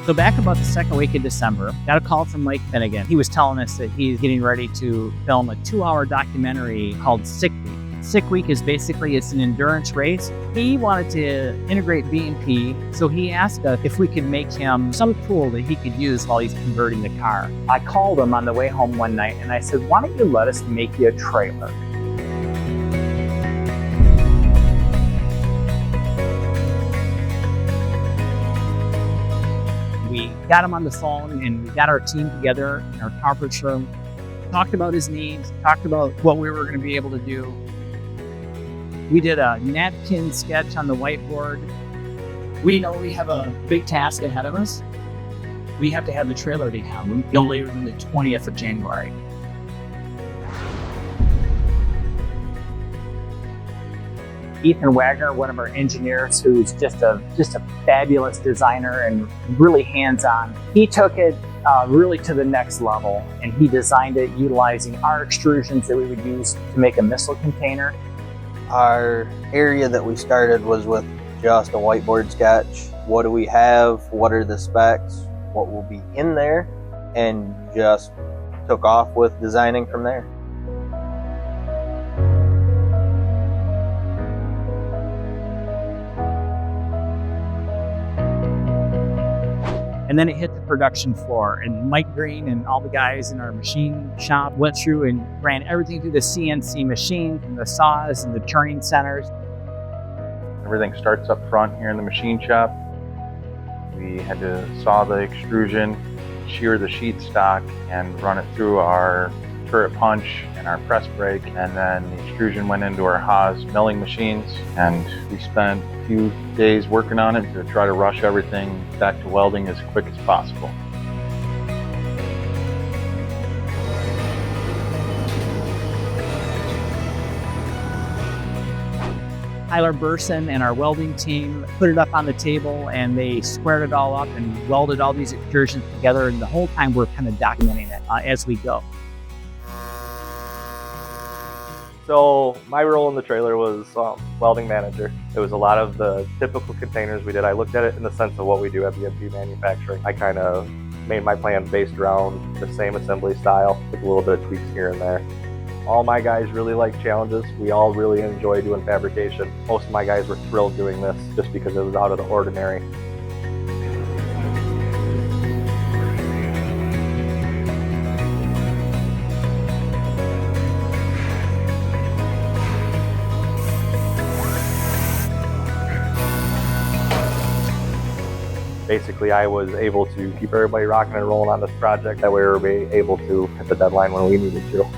So back about the second week of December, got a call from Mike Finnegan. He was telling us that he's getting ready to film a 2-hour documentary called Sick Week. Sick Week is basically, it's an endurance race. He wanted to integrate B&P, so he asked us if we could make him some tool that he could use while he's converting the car. I called him on the way home one night and I said, why don't you let us make you a trailer? We got him on the phone and we got our team together in our conference room, talked about his needs, talked about what we were going to be able to do. We did a napkin sketch on the whiteboard. We know we have a big task ahead of us. We have to have the trailer to him no later than the 20th of January. Ethan Wagner, one of our engineers, who's just a fabulous designer and really hands-on. He took it really to the next level, and he designed it utilizing our extrusions that we would use to make a missile container. Our area that we started was with just a whiteboard sketch. What do we have? What are the specs? What will be in there? And just took off with designing from there. And then it hit the production floor, and Mike Green and all the guys in our machine shop went through and ran everything through the CNC machine, from the saws and the turning centers. Everything starts up front here in the machine shop. We had to saw the extrusion, shear the sheet stock, and run it through our turret punch and our press brake, and then the extrusion went into our Haas milling machines, and we spent a few days working on it to try to rush everything back to welding as quick as possible. Tyler Burson and our welding team put it up on the table, and they squared it all up and welded all these extrusions together, and the whole time we're kind of documenting it as we go. So my role in the trailer was welding manager. It was a lot of the typical containers we did. I looked at it in the sense of what we do at B&P Manufacturing. I kind of made my plan based around the same assembly style with a little bit of tweaks here and there. All my guys really like challenges. We all really enjoy doing fabrication. Most of my guys were thrilled doing this just because it was out of the ordinary. Basically, I was able to keep everybody rocking and rolling on this project. That way we were able to hit the deadline when we needed to.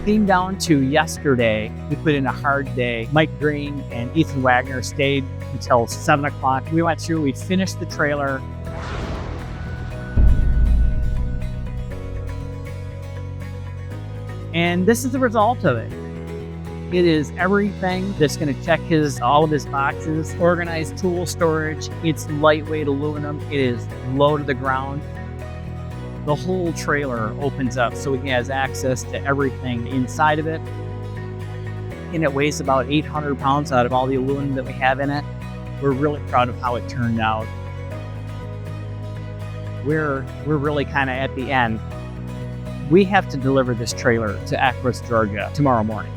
came down to yesterday. We put in a hard day. Mike Green and Ethan Wagner stayed until 7 o'clock. We went through, we finished the trailer. And this is the result of it. It is everything that's going to check all of his boxes. Organized tool storage. It's lightweight aluminum. It is low to the ground. The whole trailer opens up so he has access to everything inside of it. And it weighs about 800 pounds out of all the aluminum that we have in it. We're really proud of how it turned out. We're really kind of at the end. We have to deliver this trailer to Akros, Georgia tomorrow morning.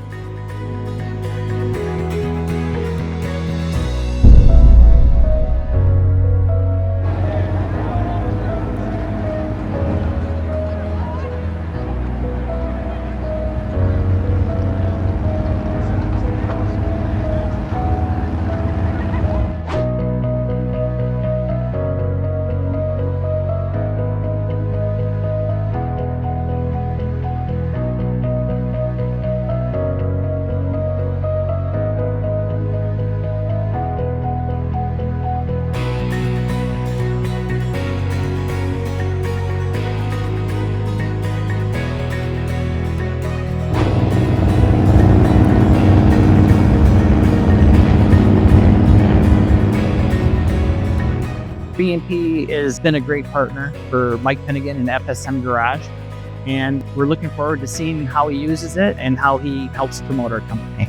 B&P has been a great partner for Mike Finnegan and FSM Garage, and we're looking forward to seeing how he uses it and how he helps promote our company.